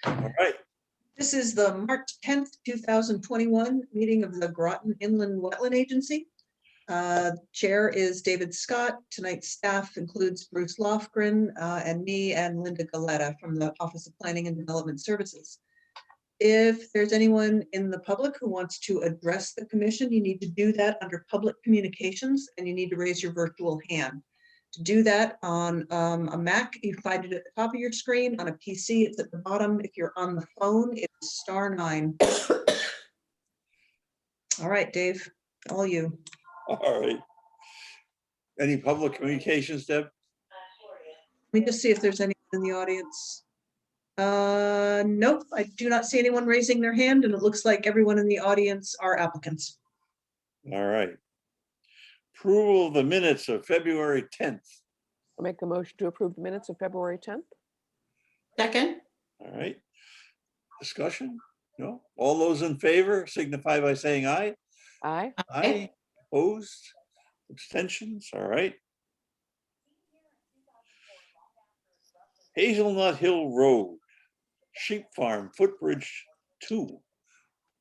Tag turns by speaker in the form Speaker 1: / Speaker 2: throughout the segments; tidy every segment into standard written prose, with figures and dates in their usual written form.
Speaker 1: All right.
Speaker 2: This is the March 10th, 2021 meeting of the Groton Inland Wetland Agency. Chair is David Scott. Tonight's staff includes Bruce Lofgren and me and Linda Galetta from the Office of Planning and Development Services. If there's anyone in the public who wants to address the commission, you need to do that under public communications and you need to raise your virtual hand. To do that on a Mac, you find it at the top of your screen. On a PC, it's at the bottom. If you're on the phone, it's *9. All right, Dave, all you.
Speaker 1: All right. Any public communications, Deb?
Speaker 2: Let me just see if there's anyone in the audience. Nope, I do not see anyone raising their hand, and it looks like everyone in the audience are applicants.
Speaker 1: All right. Approval of the minutes of February 10th.
Speaker 3: I'll make a motion to approve the minutes of February 10th.
Speaker 4: Second.
Speaker 1: All right. Discussion? No? All those in favor signify by saying aye.
Speaker 3: Aye.
Speaker 1: Aye. Opposed? Abstentions? All right. Hazelnut Hill Road, Sheep Farm, Footbridge 2.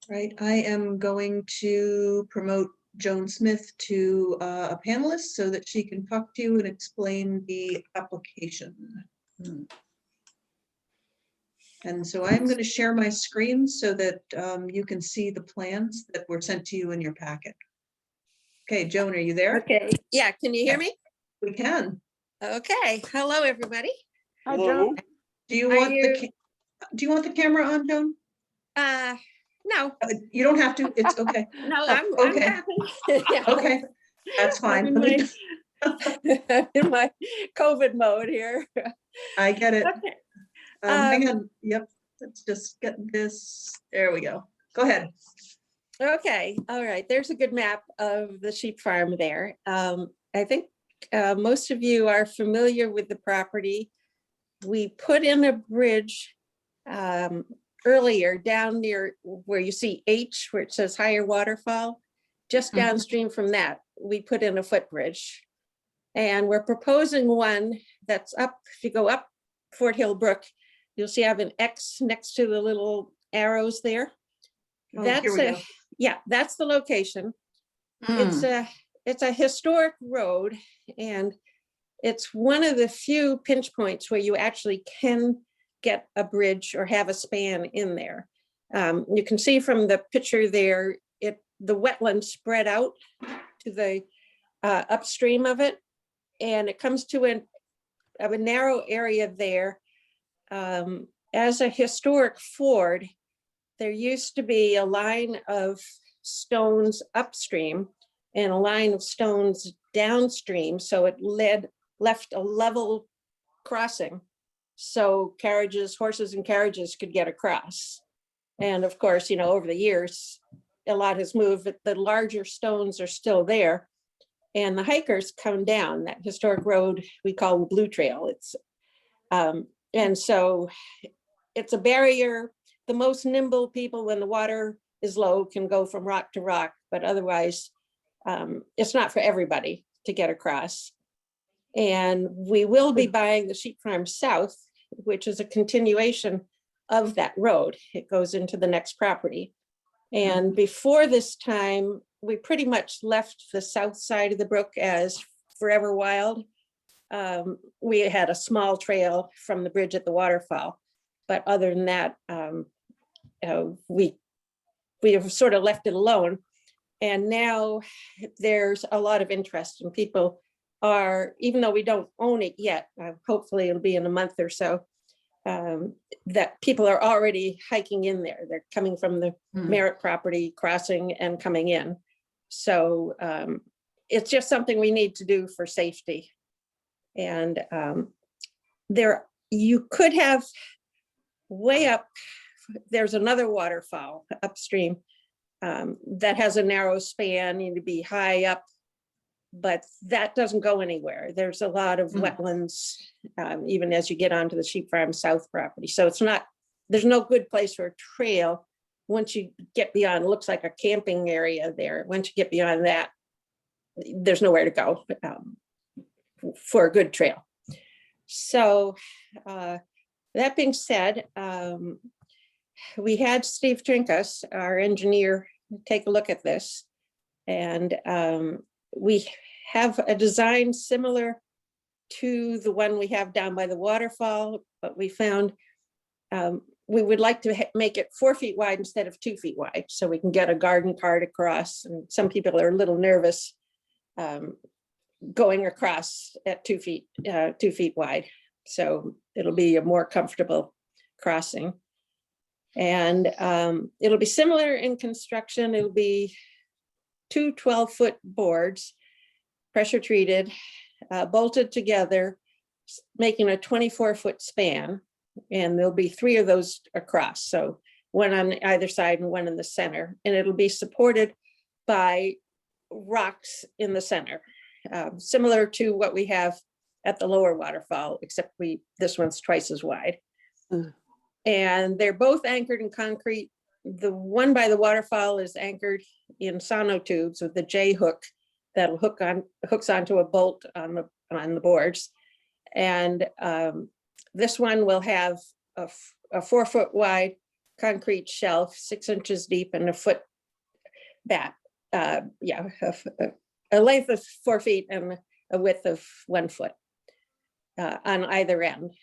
Speaker 2: Right, I am going to promote Joan Smith to a panelist so that she can talk to you and explain the application. And so I'm going to share my screen so that you can see the plans that were sent to you in your packet. Okay, Joan, are you there?
Speaker 4: Okay. Yeah. Can you hear me?
Speaker 2: We can.
Speaker 4: Okay. Hello, everybody.
Speaker 3: Hi,
Speaker 1: Hello.
Speaker 3: Joan.
Speaker 2: Do you
Speaker 4: Are
Speaker 2: want
Speaker 4: you-
Speaker 2: do you want the camera on, Joan?
Speaker 4: No,
Speaker 2: You don't have to. It's okay.
Speaker 4: no,
Speaker 2: Oh,
Speaker 4: I'm
Speaker 2: okay.
Speaker 4: happy. Yeah.
Speaker 2: Okay, that's fine.
Speaker 4: I'm
Speaker 2: Let me-
Speaker 3: In my COVID mode here.
Speaker 2: I get it.
Speaker 4: Okay.
Speaker 2: Hang on. Yep. Let's just get this. There we go. Go ahead.
Speaker 4: Okay. All right. There's a good map of the sheep farm there. I think most of you are familiar with the property. We put in a bridge earlier down near where you see H, where it says higher waterfall. Just
Speaker 2: Mhm.
Speaker 4: downstream from that, we put in a footbridge. And we're proposing one that's up, if you go up Fort Hill Brook, you'll see I have an X next to the little arrows there.
Speaker 2: Oh,
Speaker 4: That's
Speaker 2: here we go.
Speaker 4: yeah, that's the location. It's a historic road, and it's one of the few pinch points where you actually can get a bridge or have a span in there. You can see from the picture there, the wetlands spread out to the upstream of it, and it comes to a narrow area there. As a historic ford, there used to be a line of stones upstream and a line of stones downstream, so it left a level crossing so horses and carriages could get across. And of course, over the years, a lot has moved, but the larger stones are still there. And the hikers come down that historic road we call the Blue Trail. And so it's a barrier. The most nimble people when the water is low can go from rock to rock, but otherwise it's not for everybody to get across. And we will be buying the sheep farm south, which is a continuation of that road. It goes into the next property. And before this time, we pretty much left the south side of the brook as forever wild. We had a small trail from the bridge at the waterfall, but other than that, we have sort of left it alone. And now there's a lot of interest, and people are, even though we don't own it yet, hopefully it'll be in a month or so, that people are already hiking in there. They're coming from the Merritt property, crossing and coming in. So it's just something we need to do for safety. And you could have way up, there's another waterfall upstream that has a narrow span, you need to be high up, but that doesn't go anywhere. There's a lot of wetlands, even as you get onto the sheep farm south property. So there's no good place for a trail. Once you get beyond, it looks like a camping area there. Once you get beyond that, there's nowhere to go for a good trail. So that being said, we had Steve Trinkus, our engineer, take a look at this. And we have a design similar to the one we have down by the waterfall, but we found we would like to make it 4 feet wide instead of 2 feet wide, so we can get a garden cart across. And some people are a little nervous going across at 2 feet wide. So it'll be a more comfortable crossing. And it'll be similar in construction. It'll be 2 12-foot boards, pressure treated, bolted together, making a 24-foot span. And there'll be 3 of those across. So one on either side and one in the center. And it'll be supported by rocks in the center, similar to what we have at the lower waterfall, except this one's twice as wide.
Speaker 3: Mm.
Speaker 4: And they're both anchored in concrete. The one by the waterfall is anchored in sonotubes with the J hook that'll hooks onto a bolt on the boards. And this one will have a 4 foot wide concrete shelf, 6 inches deep and a foot back. A length of 4 feet and a width of 1 foot on either end.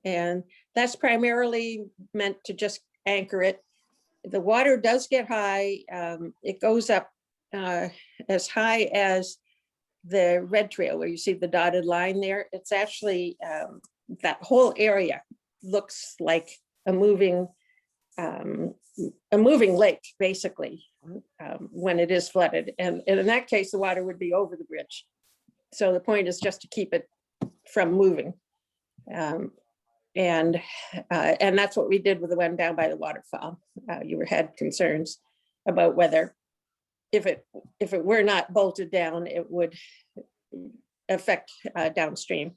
Speaker 4: And that's primarily meant to just anchor it. The water does get high. It goes up as high as the red trail where you see the dotted line there. It's actually, that whole area looks like a moving lake, basically, when it is flooded. And in that case, the water would be over the bridge. So the point is just to keep it from moving. And that's what we did with the one down by the waterfall. You had concerns about whether if it were not bolted down, it would affect downstream.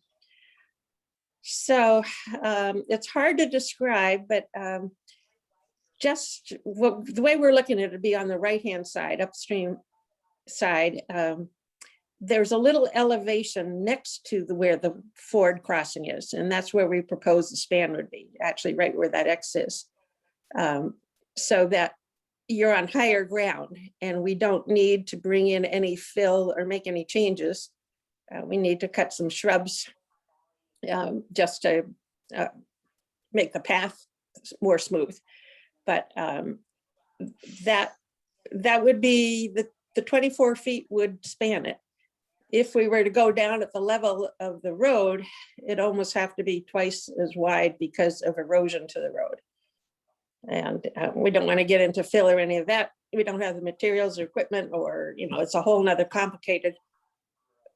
Speaker 4: So it's hard to describe, but just the way we're looking at it, it'd be on the right-hand side, upstream side. There's a little elevation next to where the ford crossing is, and that's where we propose the span would be, actually right where that X is. So that you're on higher ground and we don't need to bring in any fill or make any changes. We need to cut some shrubs just to make the path more smooth. But that would be the 24 feet would span it. If we were to go down at the level of the road, it'd almost have to be twice as wide because of erosion to the road. And we don't want to get into fill or any of that. We don't have the materials or equipment, or, it's a whole nother complicated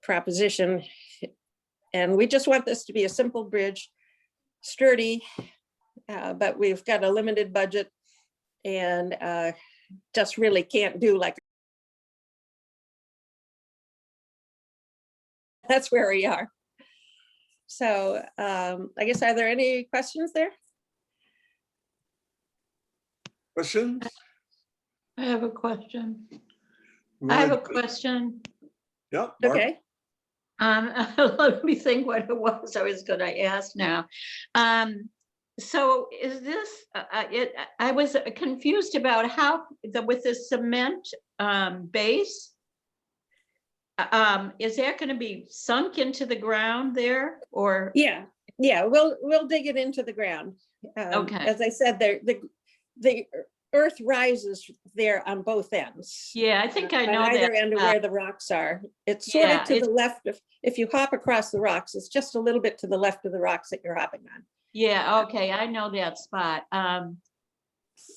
Speaker 4: proposition. And we just want this to be a simple bridge, sturdy, but we've got a limited budget and just really can't do like. That's where we are. So I guess, are there any questions there?
Speaker 1: Questions?
Speaker 5: I have a question.
Speaker 1: You
Speaker 5: I have a
Speaker 1: wanna-
Speaker 5: question.
Speaker 1: Yeah. Barb?
Speaker 4: Okay.
Speaker 5: Let me think what it was I was going to ask now. So is this, I was confused about how, with the cement base, is that going to be sunk into the ground there, or?
Speaker 4: Yeah, we'll dig it into the ground.
Speaker 5: Okay.
Speaker 4: As I said, the earth rises there on both ends.
Speaker 5: Yeah, I think I know
Speaker 4: On either
Speaker 5: that.
Speaker 4: end of where the rocks are. It's sort
Speaker 5: Yeah,
Speaker 4: of to the left of, if you hop across the rocks, it's just a little bit to the left of the rocks that you're hopping on.
Speaker 5: Yeah, okay, I know that spot. And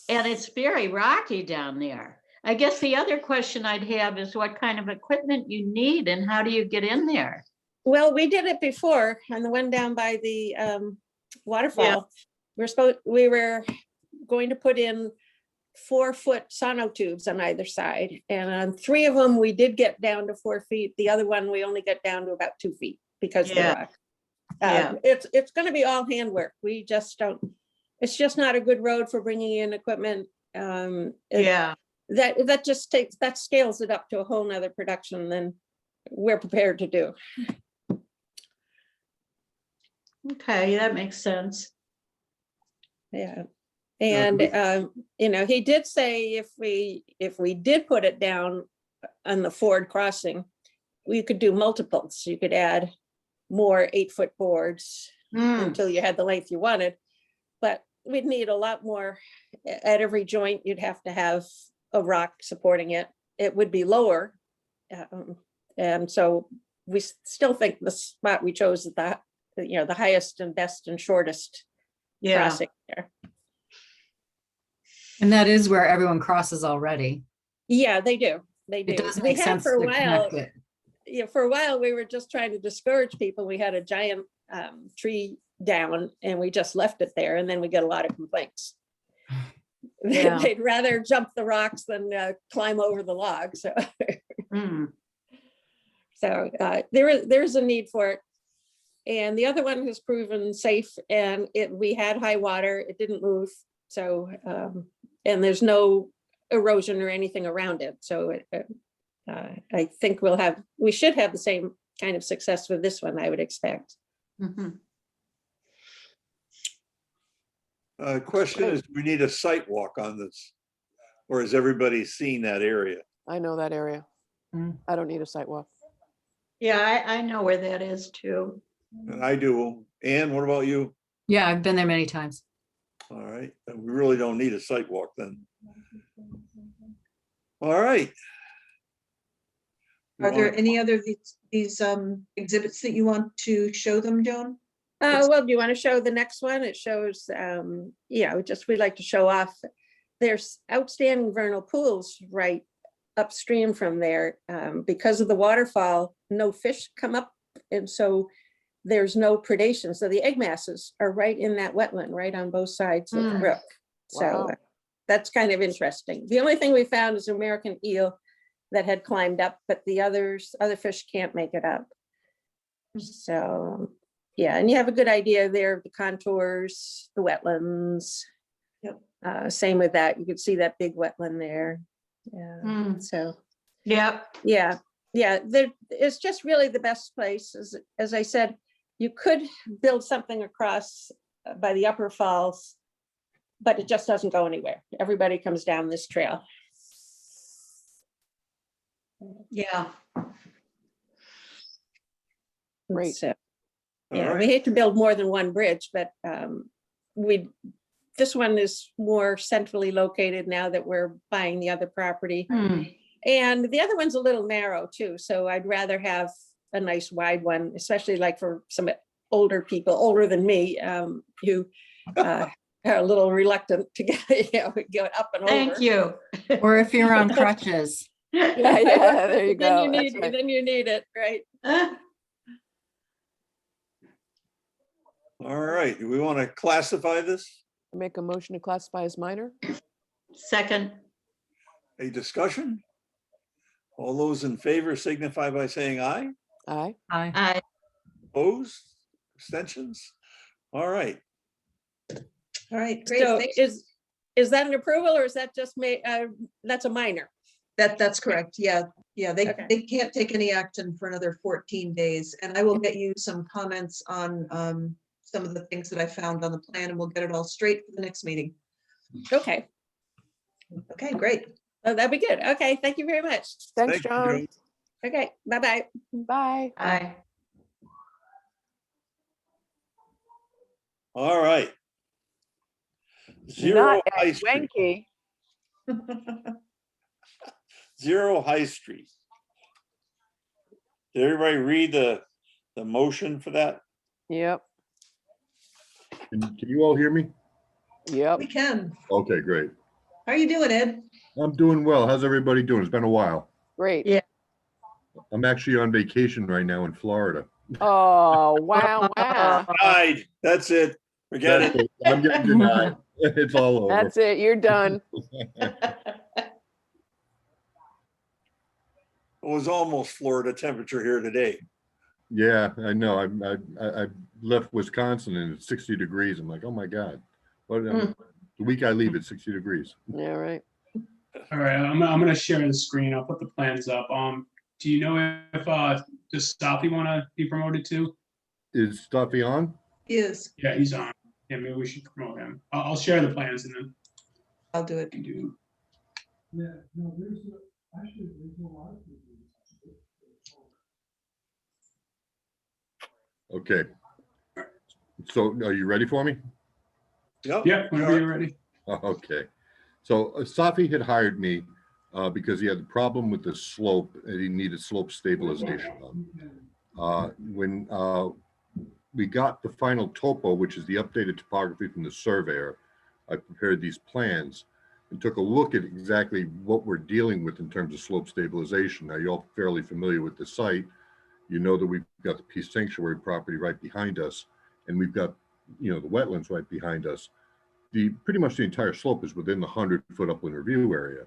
Speaker 5: it's very rocky down there. I guess the other question I'd have is what kind of equipment you need and how do you get in there?
Speaker 4: Well, we did it before on the one down by the waterfall. We were going to put in 4 foot sonotubes on either side. And on 3 of them, we did get down to 4 feet. The other one, we only got down to about 2 feet because of the rock. It's going to be all handwork. We just don't, it's just not a good road for bringing in equipment. That just scales it up to a whole nother production than we're prepared to do.
Speaker 5: Okay, that makes sense.
Speaker 4: Yeah. And, he did say if we did put it down on the Ford crossing, we could do multiples. You could add more 8-foot boards until you had the length you wanted. But we'd need a lot more. At every joint, you'd have to have a rock supporting it. It would be lower. And so we still think the spot we chose is the highest and best and shortest crossing there.
Speaker 6: And that is where everyone crosses already.
Speaker 4: Yeah, they do. They do.
Speaker 6: It does
Speaker 4: We
Speaker 6: make
Speaker 4: had
Speaker 6: sense
Speaker 4: for a
Speaker 6: to
Speaker 4: while.
Speaker 6: connect it.
Speaker 4: Yeah, for a while we were just trying to discourage people. We had a giant tree down and we just left it there, and then we get a lot of complaints.
Speaker 6: Yeah.
Speaker 4: They'd rather jump the rocks than climb over the log. So, there's a need for it. And the other one has proven safe, and we had high water. It didn't move. So, and there's no erosion or anything around it. So I think we should have the same kind of success with this one, I would expect.
Speaker 1: Question is, do we need a site walk on this? Or has everybody seen that area?
Speaker 3: I know that area.
Speaker 6: Mm.
Speaker 3: I don't need a site walk.
Speaker 5: Yeah, I know where that is too.
Speaker 1: And I do. Ann, what about you?
Speaker 6: Yeah, I've been there many times.
Speaker 1: All right, and we really don't need a site walk then. All right.
Speaker 2: Are there any other these exhibits that you want to show them, Joan?
Speaker 4: Well, do you want to show the next one? It shows, we like to show off. There's outstanding vernal pools right upstream from there. Because of the waterfall, no fish come up, and so there's no predation. So the egg masses are right in that wetland, right on both sides of the brook. So
Speaker 3: Wow.
Speaker 4: That's kind of interesting. The only thing we found is American eel that had climbed up, but the other fish can't make it up. So, yeah, and you have a good idea there of the contours, the wetlands.
Speaker 2: Yep.
Speaker 4: Same with that. You could see that big wetland there. Yeah. So,
Speaker 5: Yep.
Speaker 4: yeah, it's just really the best place. As I said, you could build something across by the upper falls, but it just doesn't go anywhere. Everybody comes down this trail.
Speaker 5: Yeah.
Speaker 3: Great.
Speaker 4: So,
Speaker 1: All
Speaker 4: yeah,
Speaker 1: right.
Speaker 4: we hate to build more than one bridge, but this one is more centrally located now that we're buying the other property. And the other one's a little narrow too, so I'd rather have a nice wide one, especially like for some older people, older than me, who are a little reluctant to get up and over.
Speaker 5: Thank you.
Speaker 6: Or if you're on crutches.
Speaker 3: Yeah, there you go.
Speaker 4: Then
Speaker 3: That's right.
Speaker 4: you need it, right?
Speaker 1: All right, do we want to classify this?
Speaker 3: Make a motion to classify as minor.
Speaker 5: Second.
Speaker 1: A discussion? All those in favor signify by saying aye.
Speaker 3: Aye.
Speaker 6: Aye.
Speaker 5: I
Speaker 1: Opposed? Abstentions? All right.
Speaker 2: All right, great.
Speaker 4: So
Speaker 2: Thanks.
Speaker 4: is that an approval, or is that just that's a minor?
Speaker 2: That's correct. Yeah,
Speaker 4: Okay.
Speaker 2: they can't take any action for another 14 days. And I will get you some comments on some of the things that I found on the plan, and we'll get it all straight for the next meeting.
Speaker 4: Okay,
Speaker 2: Okay, great.
Speaker 4: oh, that'd be good. Okay, thank you very much.
Speaker 3: Thanks,
Speaker 1: Thank you,
Speaker 3: John.
Speaker 1: Joan.
Speaker 4: Okay, bye-bye.
Speaker 3: Bye.
Speaker 5: Aye.
Speaker 1: All right. Zero
Speaker 3: Not
Speaker 1: High
Speaker 3: as
Speaker 1: Street.
Speaker 3: wanky.
Speaker 1: Zero High Street. Did everybody read the motion for that?
Speaker 3: Yep,
Speaker 7: Can you all hear me?
Speaker 3: yep.
Speaker 2: We can.
Speaker 7: Okay, great.
Speaker 2: How are you doing, Ed?
Speaker 7: I'm doing well. How's everybody doing? It's been a while.
Speaker 3: Great.
Speaker 5: Yeah.
Speaker 7: I'm actually on vacation right now in Florida.
Speaker 3: Oh, wow, wow.
Speaker 1: Denied. That's it. Forget it. It
Speaker 7: I'm getting denied. It's all over.
Speaker 3: That's it. You're done.
Speaker 1: was almost Florida temperature here today.
Speaker 7: Yeah, I know. I left Wisconsin and it's 60 degrees. I'm like, oh my God. What, the week I leave, it's 60 degrees.
Speaker 3: Yeah, right.
Speaker 8: All right, I'm gonna share the screen. I'll put the plans up. Do you know if does Staffy want to be promoted too?
Speaker 7: Is Stuffy on?
Speaker 2: Is,
Speaker 8: Yeah, he's on. Yeah, maybe we should promote him. I'll share the plans and then
Speaker 2: I'll do it.
Speaker 8: we do.
Speaker 7: Okay. So are you ready for me?
Speaker 1: Yep.
Speaker 8: Yeah, whenever you're ready.
Speaker 7: Okay. So Safi had hired me because he had the problem with the slope and he needed slope stabilization on. When we got the final topo, which is the updated topography from the surveyor, I prepared these plans and took a look at exactly what we're dealing with in terms of slope stabilization. Now, you're all fairly familiar with the site. You know that we've got the Peace Sanctuary property right behind us, and we've got, you know, the wetlands right behind us. Pretty much the entire slope is within the 100-foot upland review area.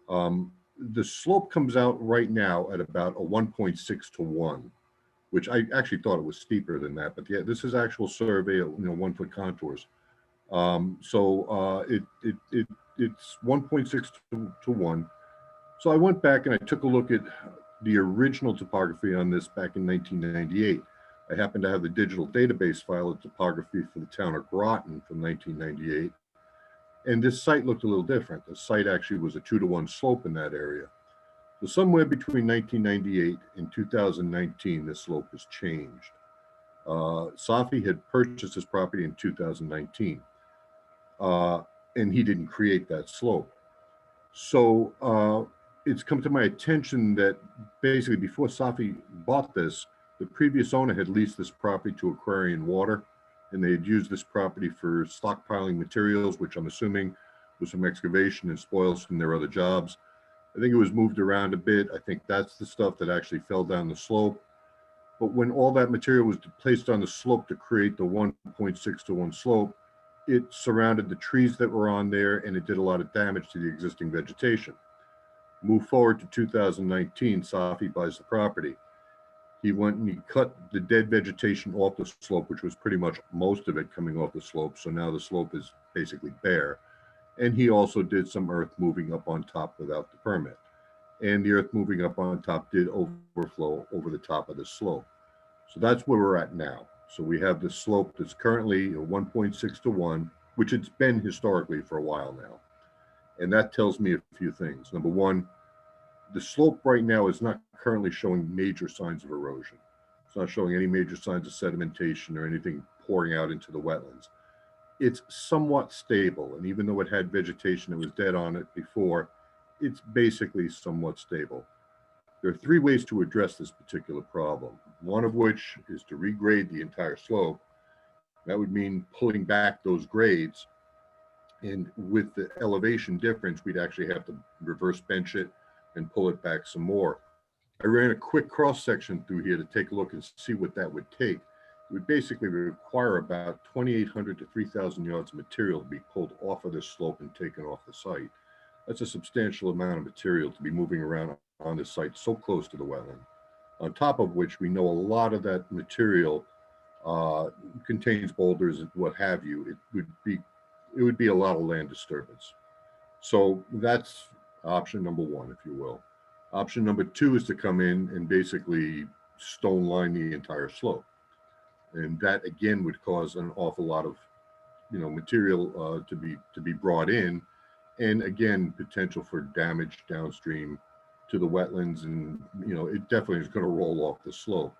Speaker 7: The slope comes out right now at about a 1.6 to 1, which I actually thought it was steeper than that, but yeah, this is actual survey of, you know, 1-foot contours. It's 1.6 to 1. So I went back and I took a look at the original topography on this back in 1998. I happen to have the digital database file of topography for the town of Groton from 1998. And this site looked a little different. The site actually was a 2-to-1 slope in that area. So somewhere between 1998 and 2019, this slope has changed. Safi had purchased this property in 2019, and he didn't create that slope. So it's come to my attention that basically before Safi bought this, the previous owner had leased this property to Aquarian Water, and they had used this property for stockpiling materials, which I'm assuming was some excavation and spoils from their other jobs. I think it was moved around a bit. I think that's the stuff that actually fell down the slope. But when all that material was placed on the slope to create the 1.6 to 1 slope, it surrounded the trees that were on there and it did a lot of damage to the existing vegetation. Move forward to 2019, Safi buys the property. He went and he cut the dead vegetation off the slope, which was pretty much most of it coming off the slope. So now the slope is basically bare. And he also did some earth moving up on top without the permit. And the earth moving up on top did overflow over the top of the slope. So that's where we're at now. So we have the slope that's currently 1.6 to 1, which it's been historically for a while now. And that tells me a few things. Number one, the slope right now is not currently showing major signs of erosion. It's not showing any major signs of sedimentation or anything pouring out into the wetlands. It's somewhat stable. And even though it had vegetation that was dead on it before, it's basically somewhat stable. There are 3 ways to address this particular problem. One of which is to regrade the entire slope. That would mean pulling back those grades. And with the elevation difference, we'd actually have to reverse bench it and pull it back some more. I ran a quick cross section through here to take a look and see what that would take. It would basically require about 2,800 to 3,000 yards of material to be pulled off of this slope and taken off the site. That's a substantial amount of material to be moving around on this site so close to the wetland. On top of which, we know a lot of that material contains boulders and what have you. It would be a lot of land disturbance. So that's option number 1, if you will. Option number 2 is to come in and basically stone line the entire slope. And that again would cause an awful lot of, you know, material to be brought in. And again, potential for damage downstream to the wetlands, and you know, it definitely is going to roll off the slope.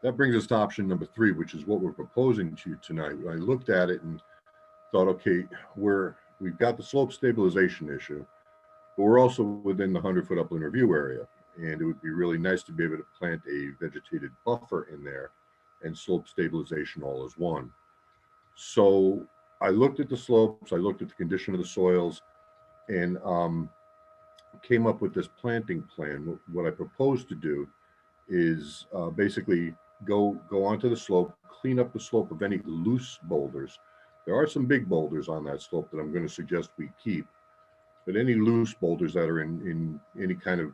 Speaker 7: That brings us to option number 3, which is what we're proposing to you tonight. I looked at it and thought, okay, we've got the slope stabilization issue, but we're also within the 100-foot upland review area, and it would be really nice to be able to plant a vegetated buffer in there and slope stabilization all as one. So I looked at the slopes, I looked at the condition of the soils, and came up with this planting plan. What I propose to do is basically go onto the slope, clean up the slope of any loose boulders. There are some big boulders on that slope that I'm going to suggest we keep, but any loose boulders that are in any kind of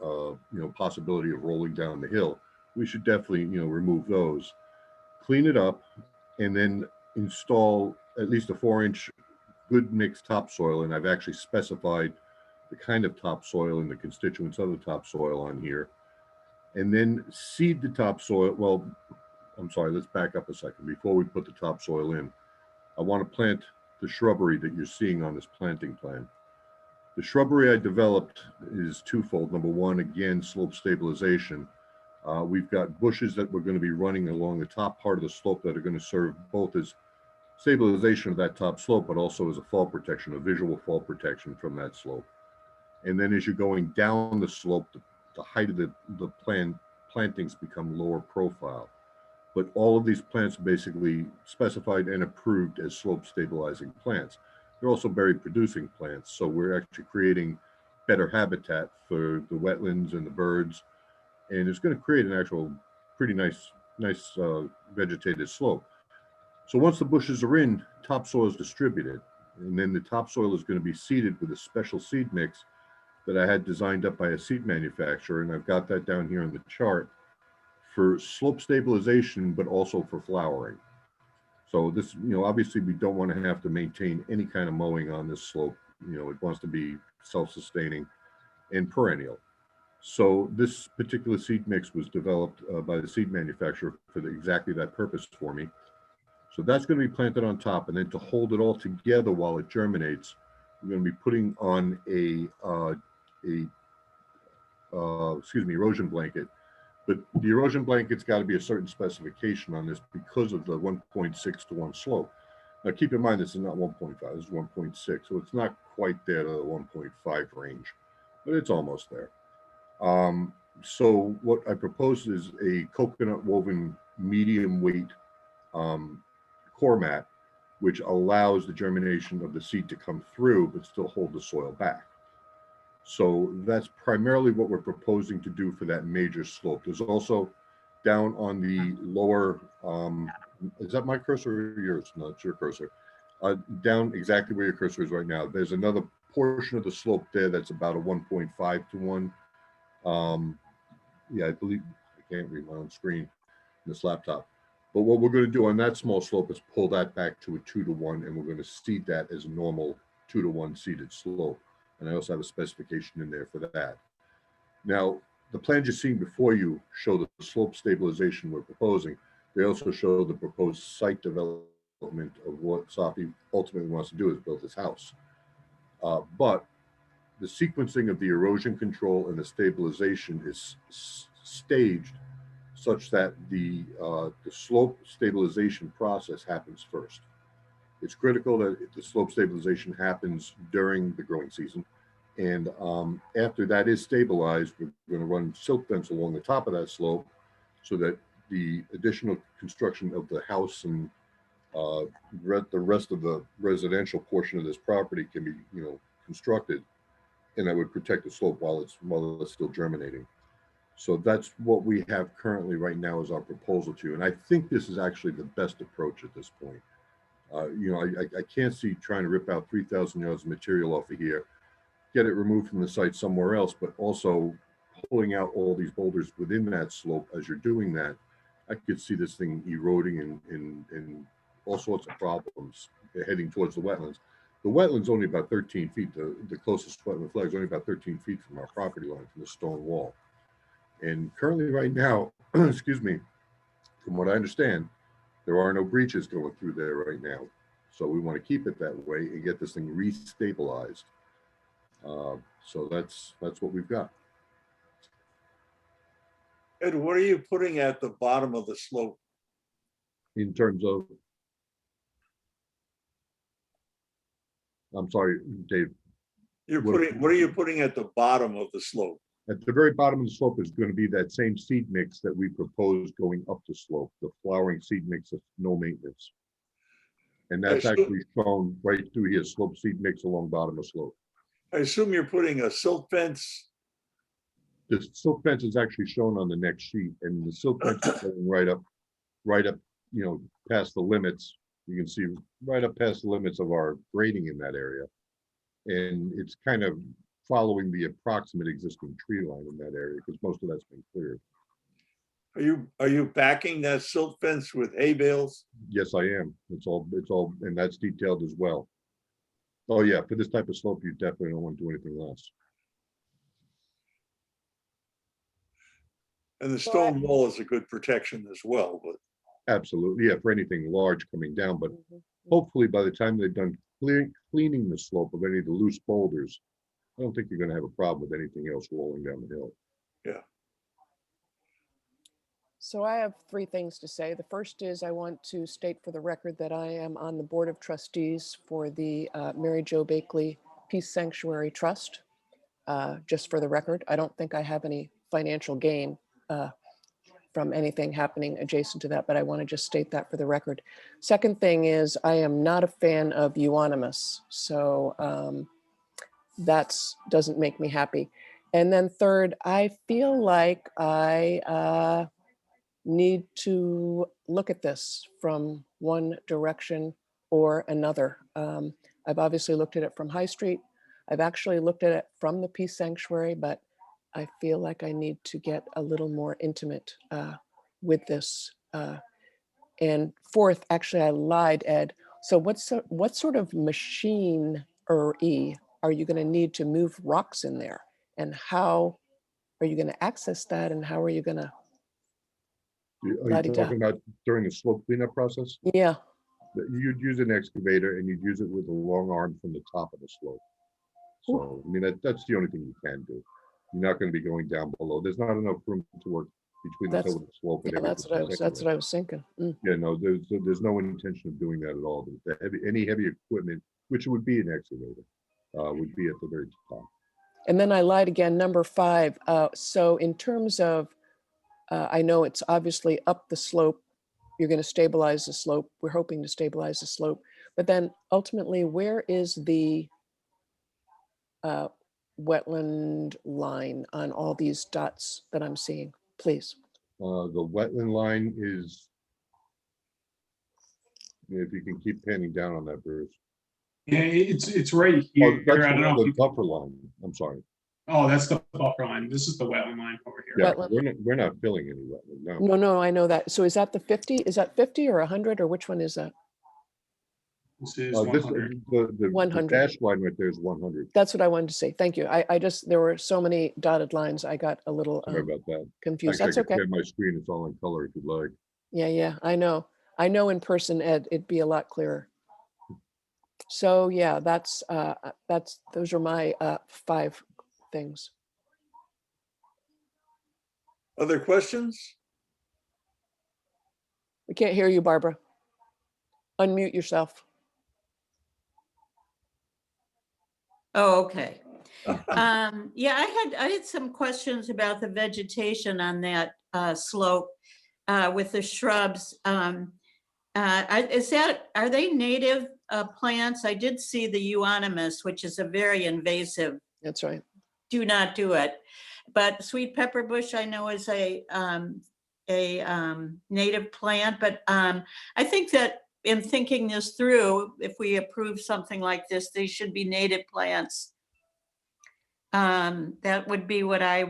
Speaker 7: you know, possibility of rolling down the hill, we should definitely, you know, remove those, clean it up, and then install at least a 4-inch good mixed topsoil. And I've actually specified the kind of topsoil and the constituents of the topsoil on here. And then seed the topsoil. Well, I'm sorry, let's back up a second. Before we put the topsoil in, I want to plant the shrubbery that you're seeing on this planting plan. The shrubbery I developed is twofold. Number one, again, slope stabilization. We've got bushes that we're going to be running along the top part of the slope that are going to serve both as stabilization of that top slope, but also as a fall protection, a visual fall protection from that slope. And then as you're going down the slope, the height of the plantings become lower profile. But all of these plants are basically specified and approved as slope stabilizing plants. They're also berry producing plants. So we're actually creating better habitat for the wetlands and the birds. And it's going to create an actual pretty nice vegetated slope. So once the bushes are in, topsoil is distributed. And then the topsoil is going to be seeded with a special seed mix that I had designed up by a seed manufacturer. And I've got that down here on the chart for slope stabilization, but also for flowering. So this, obviously we don't want to have to maintain any kind of mowing on this slope. It wants to be self-sustaining and perennial. So this particular seed mix was developed by the seed manufacturer for exactly that purpose for me. So that's going to be planted on top, and then to hold it all together while it germinates, we're going to be putting on erosion blanket. But the erosion blanket's got to be a certain specification on this because of the 1.6 to 1 slope. Now keep in mind, this is not 1.5, this is 1.6. So it's not quite there to the 1.5 range, but it's almost there. So what I propose is a coconut woven medium weight core mat, which allows the germination of the seed to come through, but still hold the soil back. So that's primarily what we're proposing to do for that major slope. There's also down on the lower, is that my cursor or yours? No, it's your cursor. Down exactly where your cursor is right now. There's another portion of the slope there that's about a 1.5 to 1. Yeah, I believe, I can't read my own screen in this laptop. But what we're going to do on that small slope is pull that back to a 2 to 1, and we're going to seed that as a normal 2 to 1 seeded slope. And I also have a specification in there for that. Now, the plans you're seeing before you show the slope stabilization we're proposing. They also show the proposed site development of what Safi ultimately wants to do is build his house. But the sequencing of the erosion control and the stabilization is staged such that the slope stabilization process happens first. It's critical that the slope stabilization happens during the growing season. And after that is stabilized, we're going to run silt fence along the top of that slope so that the additional construction of the house and the rest of the residential portion of this property can be, constructed, and that would protect the slope while it's still germinating. So that's what we have currently right now as our proposal to you. And I think this is actually the best approach at this point. I can't see trying to rip out 3,000 yards of material off of here, get it removed from the site somewhere else, but also pulling out all these boulders within that slope. As you're doing that, I could see this thing eroding and all sorts of problems heading towards the wetlands. The wetland's only about 13 feet. The closest wetland flag is only about 13 feet from our property line, from the stone wall. And currently right now, excuse me, from what I understand, there are no breaches going through there right now. So we want to keep it that way and get this thing restabilized. So that's what we've got.
Speaker 1: Ed, what are you putting at the bottom of the slope?
Speaker 7: In terms of, I'm sorry, Dave.
Speaker 1: What are you putting at the bottom of the slope?
Speaker 7: At the very bottom of the slope is going to be that same seed mix that we proposed going up the slope, the flowering seed mix of no maintenance. And that's actually shown right through here, slope seed mix along bottom of slope.
Speaker 1: I assume you're putting a silt fence.
Speaker 7: The silt fence is actually shown on the next sheet, and the silt fence is going right up, past the limits. You can see right up past the limits of our grading in that area. And it's kind of following the approximate existing tree line in that area because most of that's been cleared.
Speaker 1: Are you backing that silt fence with hay bales?
Speaker 7: Yes, I am. It's all, and that's detailed as well. Oh yeah, for this type of slope, you definitely don't want to do anything less.
Speaker 1: And the stone wall is a good protection as well, but
Speaker 7: Absolutely, yeah, for anything large coming down, but hopefully by the time they've done cleaning the slope of any of the loose boulders, I don't think you're gonna have a problem with anything else rolling down the hill.
Speaker 3: So I have three things to say. The first is I want to state for the record that I am on the Board of Trustees for the Mary Jo Bakley Peace Sanctuary Trust. Just for the record, I don't think I have any financial gain from anything happening adjacent to that, but I want to just state that for the record. Second thing is I am not a fan of euonymus, so that doesn't make me happy. And then third, I feel like I need to look at this from one direction or another. I've obviously looked at it from High Street. I've actually looked at it from the Peace Sanctuary, but I feel like I need to get a little more intimate with this. And fourth, actually, I lied, Ed. So what sort of machinery are you going to need to move rocks in there? And how are you going to access that? And how are you going to?
Speaker 7: Are you
Speaker 3: La-di-da.
Speaker 7: talking about during the slope cleanup process?
Speaker 3: Yeah,
Speaker 7: You'd use an excavator and you'd use it with a long arm from the top of the slope. So, I mean, that's the only thing you can do. You're not going to be going down below. There's not enough room to work between the
Speaker 3: That's-
Speaker 7: toe of the slope and
Speaker 3: yeah, that's what I was thinking. Mm.
Speaker 7: Yeah, no, there's no intention of doing that at all. Any heavy equipment, which would be an excavator, would be at the very top.
Speaker 3: And then I lied again, number 5. So in terms of, I know it's obviously up the slope. You're going to stabilize the slope. We're hoping to stabilize the slope. But then ultimately, where is the wetland line on all these dots that I'm seeing, please?
Speaker 7: The wetland line is, if you can keep panning down on that, Bruce.
Speaker 8: Yeah, it's right
Speaker 7: Oh,
Speaker 8: here.
Speaker 7: that's
Speaker 8: I don't know. If
Speaker 7: the
Speaker 8: you,
Speaker 7: buffer line. I'm sorry.
Speaker 8: oh, that's the buffer line. This is the wetland line over here.
Speaker 7: Yeah,
Speaker 3: Wetland.
Speaker 7: we're not filling any wetland, no.
Speaker 3: No, I know that. So is that the 50? Is that 50 or 100 or which one is that?
Speaker 8: This is
Speaker 7: This,
Speaker 8: 100.
Speaker 7: the
Speaker 3: 100.
Speaker 7: dash line right there is 100.
Speaker 3: That's what I wanted to say. Thank you. I just, there were so many dotted lines. I got a little
Speaker 7: Sorry about that.
Speaker 3: confused.
Speaker 7: Actually,
Speaker 3: That's
Speaker 7: I can
Speaker 3: okay.
Speaker 7: share my screen. It's all in color if you'd like.
Speaker 3: Yeah, I know. I know in person, Ed, it'd be a lot clearer. So yeah, those are my 5 things.
Speaker 1: Other questions?
Speaker 3: We can't hear you, Barbara. Unmute yourself.
Speaker 5: Oh, okay. Yeah, I had some questions about the vegetation on that slope with the shrubs. Are they native plants? I did see the euonymus, which is a very invasive.
Speaker 3: That's right.
Speaker 5: Do not do it. But sweet pepper bush, I know, is a native plant. But I think that in thinking this through, if we approve something like this, they should be native plants. That would be what I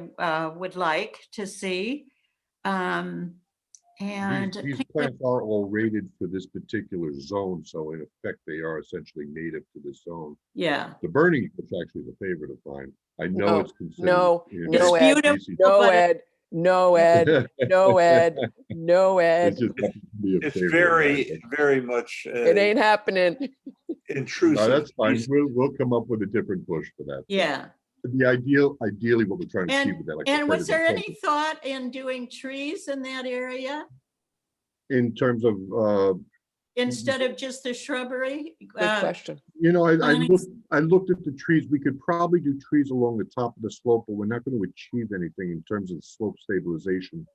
Speaker 5: would like to see. And
Speaker 7: These plants are all rated for this particular zone, so in effect, they are essentially native to this zone.
Speaker 5: yeah,
Speaker 7: The burning bush actually is a favorite of mine. I know
Speaker 3: No,
Speaker 7: it's considered.
Speaker 3: no,
Speaker 7: in
Speaker 3: no,
Speaker 5: It's
Speaker 3: Ed.
Speaker 5: beautiful,
Speaker 3: No,
Speaker 5: but
Speaker 3: Ed. No, Ed. No, Ed. No,
Speaker 7: It
Speaker 3: Ed.
Speaker 7: just happens to be a
Speaker 1: It's
Speaker 7: favorite of
Speaker 1: very,
Speaker 7: mine,
Speaker 1: very much
Speaker 3: It ain't happening.
Speaker 7: but- No,
Speaker 1: intrusive.
Speaker 7: that's fine. We'll come up with a different bush for that.
Speaker 5: yeah.
Speaker 7: Ideally, what we're trying to achieve
Speaker 5: And,
Speaker 7: with that. like I
Speaker 5: and
Speaker 7: said,
Speaker 5: was
Speaker 7: is
Speaker 5: there any
Speaker 7: intensive
Speaker 5: thought in doing trees in that area
Speaker 7: in terms of,
Speaker 5: instead of just the shrubbery?
Speaker 3: Good question.
Speaker 7: you know, I
Speaker 5: Plantings.
Speaker 7: looked at the trees. We could probably do trees along the top of the slope, but we're not going to achieve anything in terms of slope stabilization,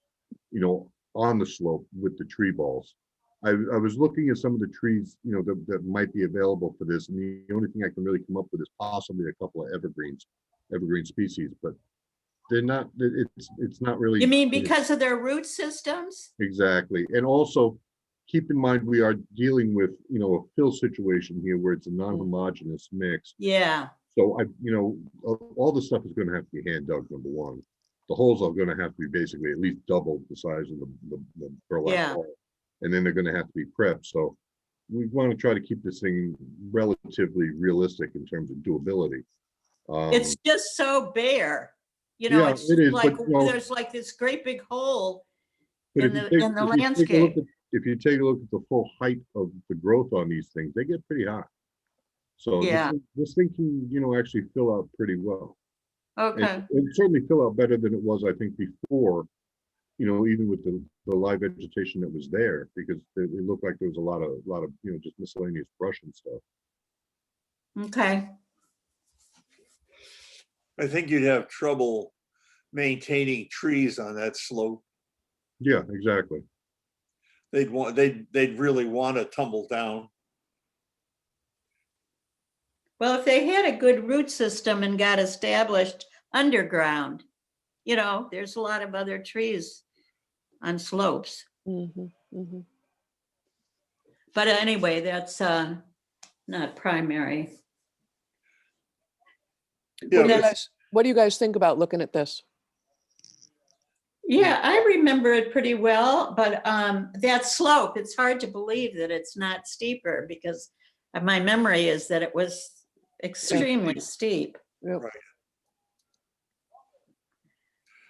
Speaker 7: you know, on the slope with the tree balls. I was looking at some of the trees, you know, that might be available for this, and the only thing I can really come up with is possibly a couple of evergreen species, but they're not, it's not really.
Speaker 5: You mean because of their root systems?
Speaker 7: Exactly. And also keep in mind, we are dealing with, you know, a fill situation here where it's a non-homogeneous mix.
Speaker 5: Yeah,
Speaker 7: So you know, all the stuff is going to have to be hand dug, number one. The holes are going to have to be basically at least double the size of the burlap
Speaker 5: Yeah.
Speaker 7: wall. And then they're going to have to be prepped. So we want to try to keep this thing relatively realistic in terms of doability.
Speaker 5: it's just so bare. You know,
Speaker 7: Yeah,
Speaker 5: it's
Speaker 7: it is,
Speaker 5: like,
Speaker 7: but, you know,
Speaker 5: there's like this great big hole
Speaker 7: but
Speaker 5: in
Speaker 7: if you
Speaker 5: the
Speaker 7: take a look
Speaker 5: landscape.
Speaker 7: if you take a look at the full height of the growth on these things, they get pretty high. So
Speaker 5: Yeah.
Speaker 7: this thing can, actually fill out pretty well.
Speaker 5: Okay,
Speaker 7: And certainly fill out better than it was, I think, before, even with the live vegetation that was there, because it looked like there was a lot of, just miscellaneous brush and stuff.
Speaker 5: okay.
Speaker 1: I think you'd have trouble maintaining trees on that slope.
Speaker 7: Yeah, exactly.
Speaker 1: They'd really want to tumble down.
Speaker 5: Well, if they had a good root system and got established underground, there's a lot of other trees on slopes.
Speaker 3: Mhm, mhm.
Speaker 5: But anyway, that's not primary.
Speaker 1: Yeah,
Speaker 3: What do you guys think about looking at this?
Speaker 5: Yeah, I remember it pretty well, but that slope, it's hard to believe that it's not steeper because my memory is that it was extremely steep.
Speaker 3: Yep.
Speaker 1: Right.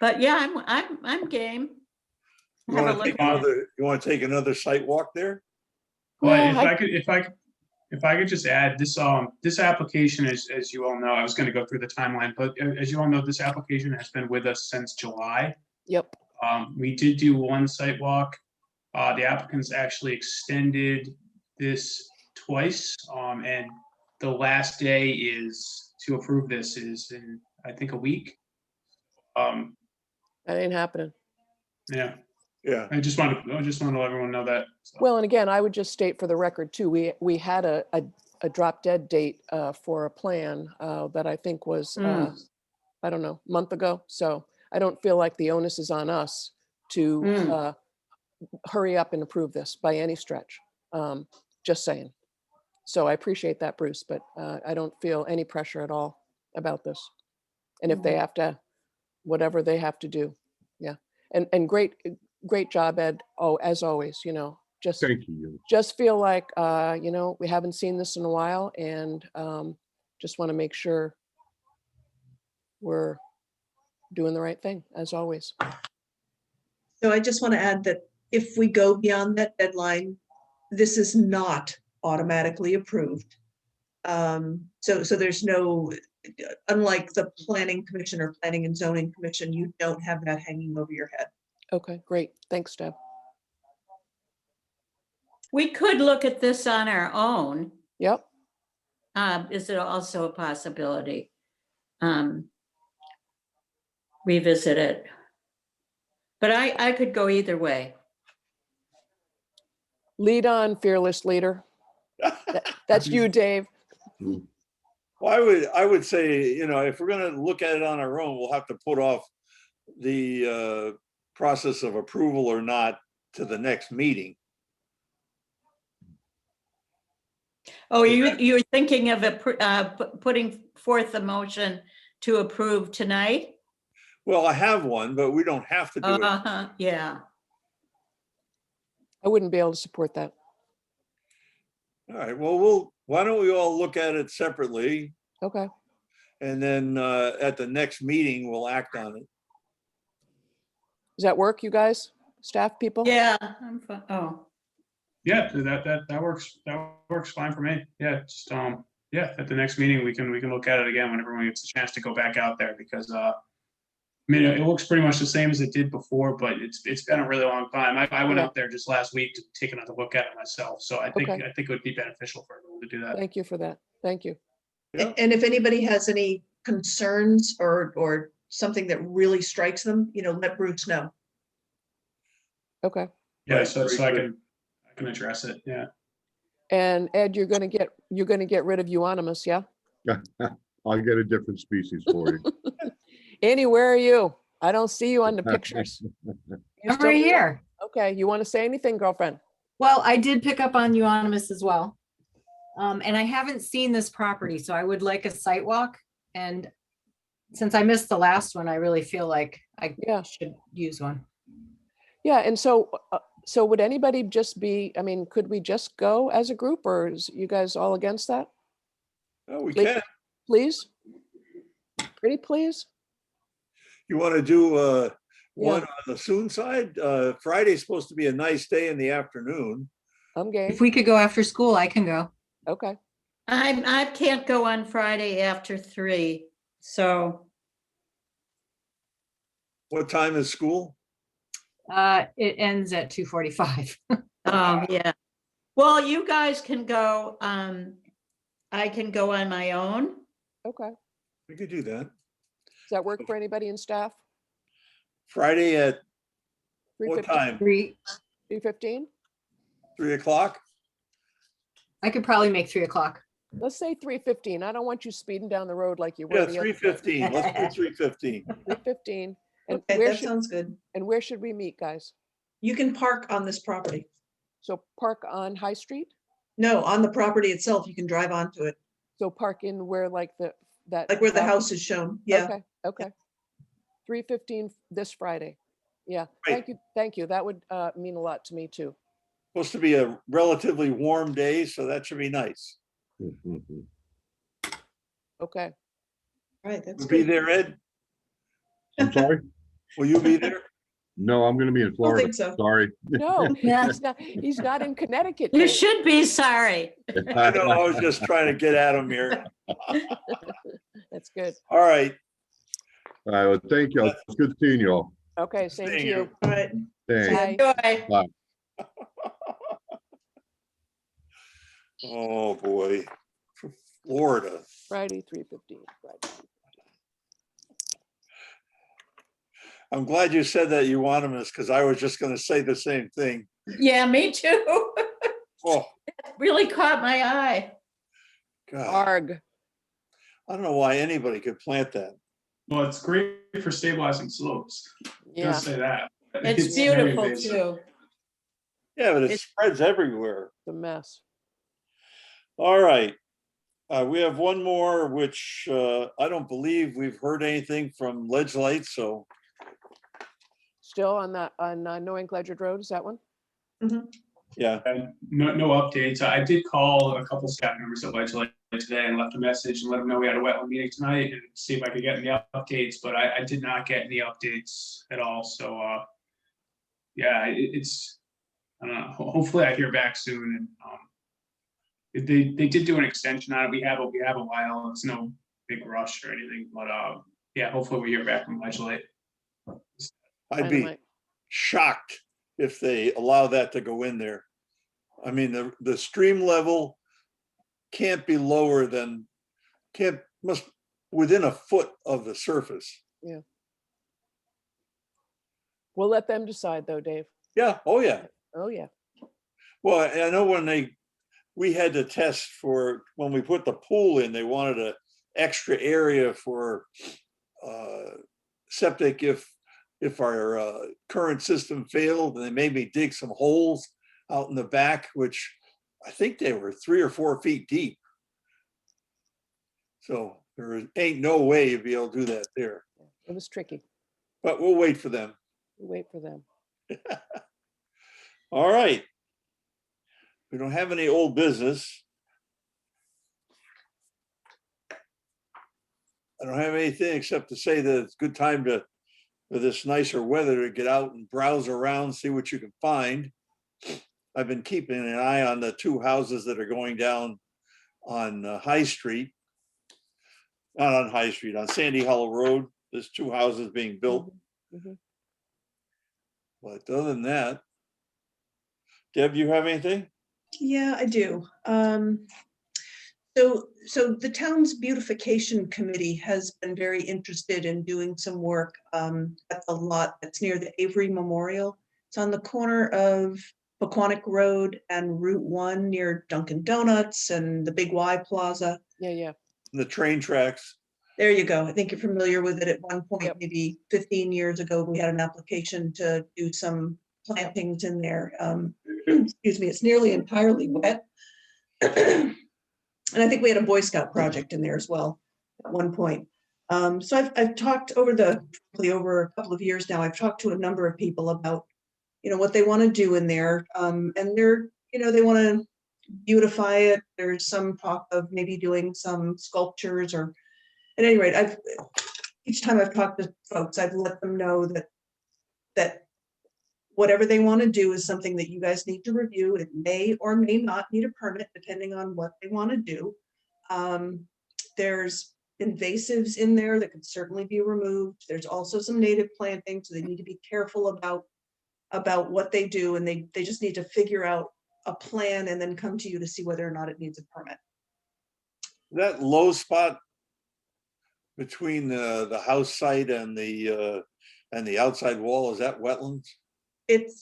Speaker 5: But yeah, I'm game.
Speaker 1: You
Speaker 5: Have a
Speaker 1: want
Speaker 5: look
Speaker 1: to take
Speaker 5: at it.
Speaker 1: another site walk there?
Speaker 8: Well,
Speaker 3: Yeah,
Speaker 8: if I could just add this, this application, as you all know, I was going to go through the timeline, but as you all know, this application has been with us since July.
Speaker 3: Yep.
Speaker 8: We did do one site walk. The applicants actually extended this twice, and the last day to approve this is in, I think, a week.
Speaker 3: That ain't happening.
Speaker 8: Yeah,
Speaker 1: Yeah.
Speaker 8: I just want to let everyone know that. So.
Speaker 3: Well, and again, I would just state for the record too, we had a drop dead date for a plan that I think was, I don't know, a month ago. So I don't feel like the onus is on us to hurry up and approve this by any stretch. Just saying. So I appreciate that, Bruce, but I don't feel any pressure at all about this. And if they have to, whatever they have to do. Yeah. And great job, Ed. Oh, as always, just
Speaker 7: Thank you.
Speaker 3: just feel like, we haven't seen this in a while and just want to make sure we're doing the right thing as always.
Speaker 2: So I just want to add that if we go beyond that deadline, this is not automatically approved. So there's no, unlike the planning commission or planning and zoning commission, you don't have that hanging over your head.
Speaker 3: Okay, great. Thanks, Deb.
Speaker 5: We could look at this on our own.
Speaker 3: Yep.
Speaker 5: Is it also a possibility? Revisit it. But I could go either way.
Speaker 3: Lead on, fearless leader. That's you, Dave.
Speaker 1: Well, I would say, if we're going to look at it on our own, we'll have to put off the process of approval or not to the next meeting.
Speaker 5: Oh, you're thinking of putting forth a motion to approve tonight?
Speaker 1: Well, I have one, but we don't have to do it.
Speaker 5: Yeah.
Speaker 3: I wouldn't be able to support that.
Speaker 1: All right, well, why don't we all look at it separately?
Speaker 3: Okay.
Speaker 1: And then at the next meeting, we'll act on it.
Speaker 3: Does that work, you guys? Staff people?
Speaker 5: Yeah, I'm fine. Oh,
Speaker 8: Yeah, that works. That works fine for me. Yeah, just yeah, at the next meeting we can look at it again when everyone gets a chance to go back out there because it looks pretty much the same as it did before, but it's been a really long time. I went out there just last week to take another look at it myself, so I think it would be beneficial for everyone to do that.
Speaker 3: Thank you for that. Thank you.
Speaker 1: Yeah.
Speaker 2: And if anybody has any concerns or something that really strikes them, let Bruce know.
Speaker 3: Okay.
Speaker 8: Yeah, so I can address it. Yeah.
Speaker 3: And Ed, you're gonna get rid of euonymus, yeah?
Speaker 7: I'll get a different species for you.
Speaker 3: Annie, where are you? I don't see you on the pictures. You
Speaker 6: I'm
Speaker 3: still
Speaker 6: right
Speaker 3: here?
Speaker 6: here.
Speaker 3: Okay, you want to say anything, girlfriend?
Speaker 6: Well, I did pick up on euonymus as well. And I haven't seen this property, so I would like a site walk. And since I missed the last one, I really feel like I should use one.
Speaker 3: Yeah, and so would anybody just be, could we just go as a group or is you guys all against that?
Speaker 1: Oh, we can.
Speaker 3: Please? Pretty please?
Speaker 1: You want to do one
Speaker 3: Yeah,
Speaker 1: on the soon side. Friday's supposed to be a nice day in the afternoon.
Speaker 3: I'm game.
Speaker 6: If we could go after school, I can go.
Speaker 3: Okay.
Speaker 5: I can't go on Friday after 3, so
Speaker 1: What time is school?
Speaker 6: It ends at 2:45.
Speaker 5: yeah. Well, you guys can go, I can go on my own.
Speaker 3: Okay.
Speaker 1: We could do that.
Speaker 3: Does that work for anybody in staff?
Speaker 1: Friday at what
Speaker 3: 3:15?
Speaker 1: time?
Speaker 3: 3:15?
Speaker 1: 3 o'clock?
Speaker 6: I could probably make 3 o'clock.
Speaker 3: Let's say 3:15. I don't want you speeding down the road like you were
Speaker 1: Yeah,
Speaker 3: the other day.
Speaker 1: 3:15. Let's do 3:15.
Speaker 3: 3:15. And
Speaker 2: Okay,
Speaker 3: where
Speaker 2: that
Speaker 3: should,
Speaker 2: sounds good.
Speaker 3: and where should we meet, guys?
Speaker 2: You can park on this property.
Speaker 3: So park on High Street?
Speaker 2: No, on the property itself, you can drive onto it,
Speaker 3: So park in where like that.
Speaker 2: like where the house is shown. Yeah.
Speaker 3: Okay, okay. 3:15 this Friday. Yeah,
Speaker 1: Great.
Speaker 3: thank you. That would mean a lot to me too.
Speaker 1: Supposed to be a relatively warm day, so that should be nice.
Speaker 3: Okay.
Speaker 2: All right, that's
Speaker 1: You'll be
Speaker 2: good.
Speaker 1: there, Ed?
Speaker 7: I'm sorry?
Speaker 1: Will you be there?
Speaker 7: No, I'm gonna be in
Speaker 2: I don't
Speaker 7: Florida.
Speaker 2: think so.
Speaker 7: Sorry.
Speaker 3: No,
Speaker 6: Yeah.
Speaker 3: he's not in Connecticut.
Speaker 5: You
Speaker 3: Dave.
Speaker 5: should be sorry.
Speaker 1: I know, I was just trying to get at him here.
Speaker 3: That's good.
Speaker 1: All right.
Speaker 7: All right, well, thank you. It's good seeing you all.
Speaker 3: Okay, same to
Speaker 1: Seeing
Speaker 3: you.
Speaker 1: you.
Speaker 2: All right.
Speaker 7: Thanks.
Speaker 3: Bye.
Speaker 5: Enjoy.
Speaker 1: Oh, boy. Florida.
Speaker 3: Friday, 3:15. Friday.
Speaker 1: I'm glad you said that, euonymus, because I was just gonna say the same thing.
Speaker 5: Yeah, me too.
Speaker 1: Oh,
Speaker 5: Really caught my eye.
Speaker 1: God.
Speaker 3: Arg.
Speaker 1: I don't know why anybody could plant that.
Speaker 8: Well, it's great for stabilizing slopes.
Speaker 3: Yeah.
Speaker 8: Just say that.
Speaker 5: It's
Speaker 8: very
Speaker 5: beautiful
Speaker 8: invasive.
Speaker 5: too.
Speaker 1: Yeah, but it
Speaker 5: It's-
Speaker 1: spreads everywhere.
Speaker 3: It's a mess.
Speaker 1: All right. We have one more, which I don't believe we've heard anything from Ledge Light, so
Speaker 3: Still on No Ink Ledger Road, is that one?
Speaker 1: yeah.
Speaker 8: And no updates. I did call a couple staff members at Ledge today and left a message and let them know we had a wetland meeting tonight and see if I could get any updates, but I did not get any updates at all. So yeah, it's, I don't know, hopefully I hear back soon. And they did do an extension on it. We have a while. It's no big rush or anything, but yeah, hopefully we hear back from Ledge Light.
Speaker 1: I'd be
Speaker 3: Dynamite.
Speaker 1: shocked if they allow that to go in there. I mean, the stream level can't be lower than, must within a foot of the surface.
Speaker 3: We'll let them decide though, Dave.
Speaker 1: Yeah, oh yeah.
Speaker 3: Oh, yeah.
Speaker 1: Well, I know when we had to test for, when we put the pool in, they wanted an extra area for septic if our current system failed, and they made me dig some holes out in the back, which I think they were 3 or 4 feet deep. So there ain't no way you'd be able to do that there,
Speaker 3: It was tricky.
Speaker 1: but we'll wait for them.
Speaker 3: We'll wait for them.
Speaker 1: All right. We don't have any old business. I don't have anything except to say that it's a good time for this nicer weather to get out and browse around, see what you can find. I've been keeping an eye on the 2 houses that are going down on High Street. Not on High Street, on Sandy Hollow Road. There's 2 houses being built.
Speaker 3: Mhm.
Speaker 1: But other than that, Deb, you have anything?
Speaker 2: Yeah, I do. So the town's beautification committee has been very interested in doing some work at the lot that's near the Avery Memorial. It's on the corner of Pequannock Road and Route 1 near Dunkin' Donuts and the Big Y Plaza.
Speaker 3: Yeah.
Speaker 1: The train tracks.
Speaker 2: There you go. I think you're familiar with it. At one point,
Speaker 3: Yep.
Speaker 2: maybe 15 years ago, we had an application to do some plantings in there. Excuse me, it's nearly entirely wet. And I think we had a Boy Scout project in there as well at one point. So I've talked over a couple of years now, I've talked to a number of people about, what they want to do in there. And they want to beautify it. There's some talk of maybe doing some sculptures, or at any rate, each time I've talked to folks, I've let them know that that whatever they want to do is something that you guys need to review. It may or may not need a permit depending on what they want to do. There's invasives in there that could certainly be removed. There's also some native plantings, so they need to be careful about what they do, and they just need to figure out a plan and then come to you to see whether or not it needs a permit.
Speaker 1: That low spot between the house site and the outside wall, is that wetlands?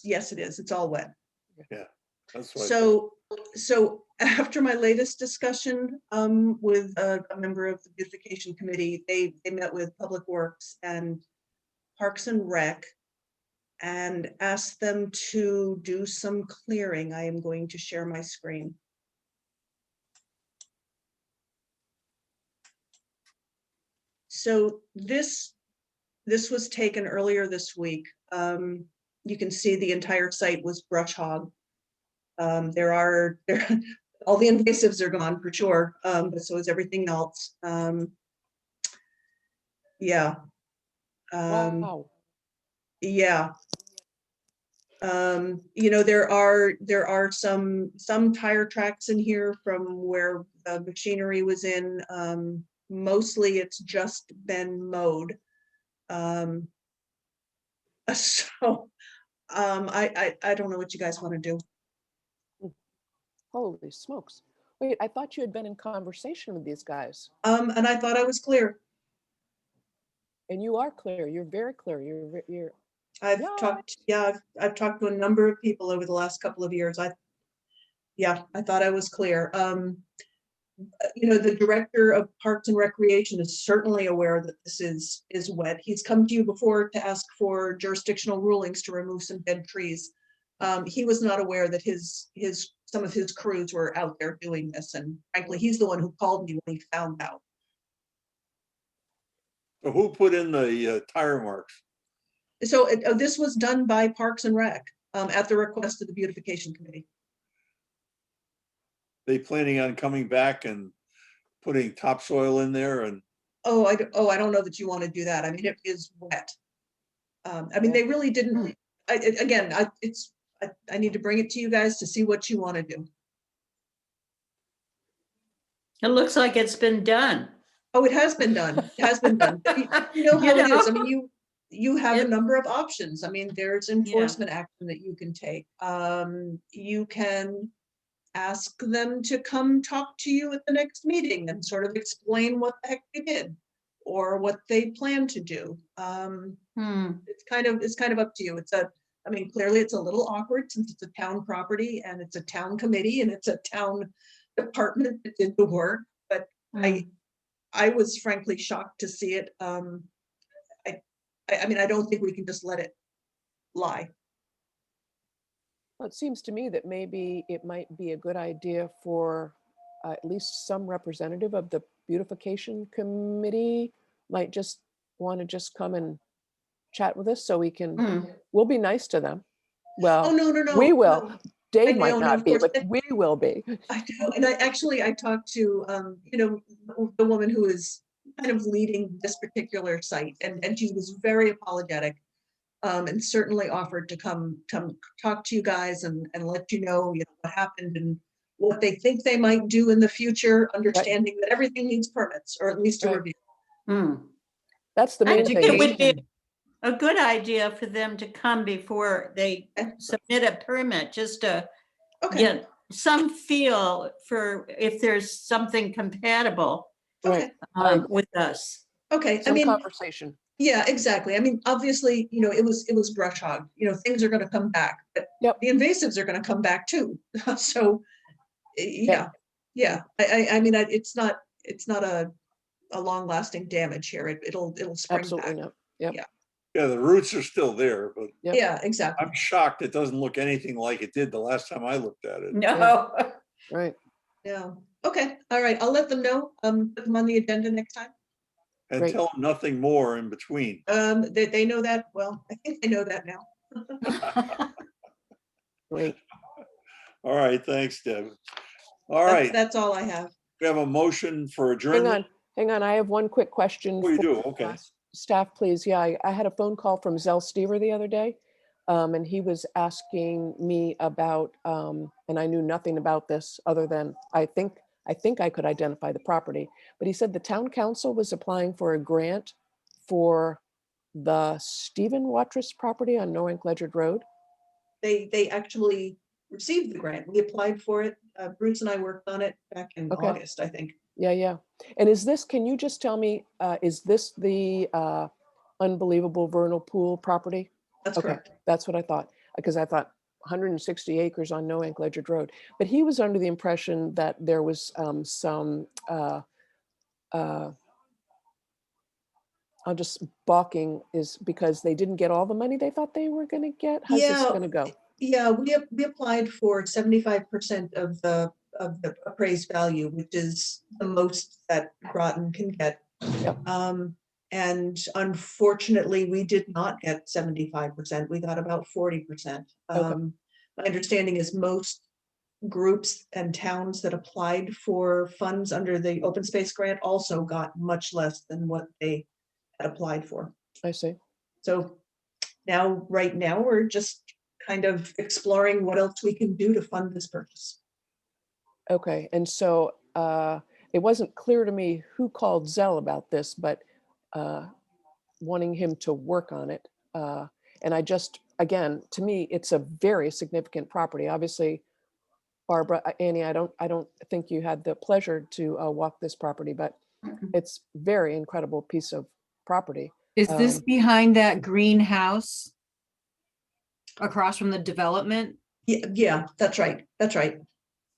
Speaker 2: Yes, it is. It's all wet.
Speaker 1: That's what I thought.
Speaker 2: So after my latest discussion with a member of the beautification committee, they met with Public Works and Parks and Rec and asked them to do some clearing. I am going to share my screen. So this was taken earlier this week. You can see the entire site was brush hog. All the invasives are gone for sure, but so is everything else. Yeah.
Speaker 3: Wow.
Speaker 2: Yeah. You know, there are some tire tracks in here from where the machinery was in. Mostly it's just been mowed. So I don't know what you guys want to do.
Speaker 3: Holy smokes. Wait, I thought you had been in conversation with these guys.
Speaker 2: And I thought I was clear.
Speaker 3: And you are clear. You're very clear. You're
Speaker 2: I've
Speaker 3: Yeah.
Speaker 2: talked to a number of people over the last couple of years. I thought I was clear. You know, the director of Parks and Recreation is certainly aware that this is wet. He's come to you before to ask for jurisdictional rulings to remove some dead trees. He was not aware that some of his crews were out there doing this, and frankly, he's the one who called me when he found out.
Speaker 1: So who put in the tire marks?
Speaker 2: So this was done by Parks and Rec at the request of the beautification committee.
Speaker 1: They planning on coming back and putting topsoil in there and?
Speaker 2: Oh, I don't know that you want to do that. I mean, it is wet. I mean, they really didn't. I need to bring it to you guys to see what you want to do.
Speaker 5: It looks like it's been done.
Speaker 2: Oh, it has been done. It has been done. You know how it is. I mean, you have a number of options. I mean, there's enforcement action that you can take. You can ask them to come talk to you at the next meeting and sort of explain what the heck they did or what they plan to do. It's kind of up to you. I mean, clearly it's a little awkward since it's a town property and it's a town committee and it's a town department that did the work, but I was frankly shocked to see it. I mean, I don't think we can just let it lie.
Speaker 3: Well, it seems to me that maybe it might be a good idea for at least some representative of the beautification committee might just want to just come and chat with us so we can, we'll be nice to them. Well,
Speaker 2: Oh, no,
Speaker 3: we will.
Speaker 2: no.
Speaker 3: Dave
Speaker 2: I
Speaker 3: might
Speaker 2: know, no,
Speaker 3: not
Speaker 2: of
Speaker 3: be,
Speaker 2: course.
Speaker 3: but we will be.
Speaker 2: I know, and I talked to, you know, the woman who is kind of leading this particular site, and she was very apologetic, and certainly offered to come talk to you guys and let you know what happened and what they think they might do in the future, understanding that everything needs permits, or at least a review.
Speaker 3: That's the
Speaker 5: I
Speaker 3: main
Speaker 5: think
Speaker 3: thing.
Speaker 5: it would be a good idea for them to come before they submit a permit, just to get some feel for if there's something compatible
Speaker 3: Right.
Speaker 5: with us.
Speaker 2: Okay,
Speaker 3: Some conversation.
Speaker 2: Yeah, exactly. I mean, obviously, it was brush hog. Things are going to come back, but the invasives are going to come back too. So, yeah. I mean, it's not a long-lasting damage here. It'll spring
Speaker 3: Absolutely
Speaker 2: back.
Speaker 3: not. Yep.
Speaker 1: Yeah, the roots are still there, but
Speaker 2: Yeah, exactly.
Speaker 1: I'm shocked it doesn't look anything like it did the last time I looked at it.
Speaker 5: No.
Speaker 3: Right.
Speaker 2: Yeah. Okay. All right. I'll let them know. Put them on the agenda next time.
Speaker 1: And
Speaker 3: Great.
Speaker 1: tell them nothing more in between.
Speaker 2: They know that. Well, I think they know that now.
Speaker 3: Great.
Speaker 1: All right, thanks, Deb. All right,
Speaker 2: That's all I have.
Speaker 1: we have a motion for adjournment.
Speaker 3: Hang on. I have one quick question.
Speaker 1: Oh, you
Speaker 3: for
Speaker 1: do? Okay.
Speaker 3: staff, please. Yeah, I had a phone call from Zell Stever the other day. And he was asking me about, and I knew nothing about this other than I think I could identify the property, but he said the town council was applying for a grant for the Stephen Watrous property on Noank Ledgerd Road.
Speaker 2: They actually received the grant. We applied for it. Bruce and I worked on it back in
Speaker 3: Okay.
Speaker 2: August, I think.
Speaker 3: Yeah, yeah. And is this, can you just tell me, is this the unbelievable Vernal Pool property?
Speaker 2: That's
Speaker 3: Okay,
Speaker 2: correct.
Speaker 3: that's what I thought, because I thought 160 acres on Noank Ledgerd Road. But he was under the impression that there was some, I'm just balking is because they didn't get all the money they thought they were gonna get? How's this
Speaker 2: Yeah,
Speaker 3: gonna go?
Speaker 2: Yeah, we applied for 75% of the appraised value, which is the most that Groton can get.
Speaker 3: Yep.
Speaker 2: And unfortunately, we did not get 75%. We got about 40%.
Speaker 3: Okay.
Speaker 2: My understanding is most groups and towns that applied for funds under the open space grant also got much less than what they had applied for.
Speaker 3: I see.
Speaker 2: So now, right now, we're just kind of exploring what else we can do to fund this purchase.
Speaker 3: Okay, and so it wasn't clear to me who called Zell about this, but wanting him to work on it. And I just, again, to me, it's a very significant property. Obviously, Barbara, Annie, I don't think you had the pleasure to walk this property, but it's very incredible piece of property.
Speaker 6: Is this behind that greenhouse across from the development?
Speaker 2: Yeah, that's right. That's right.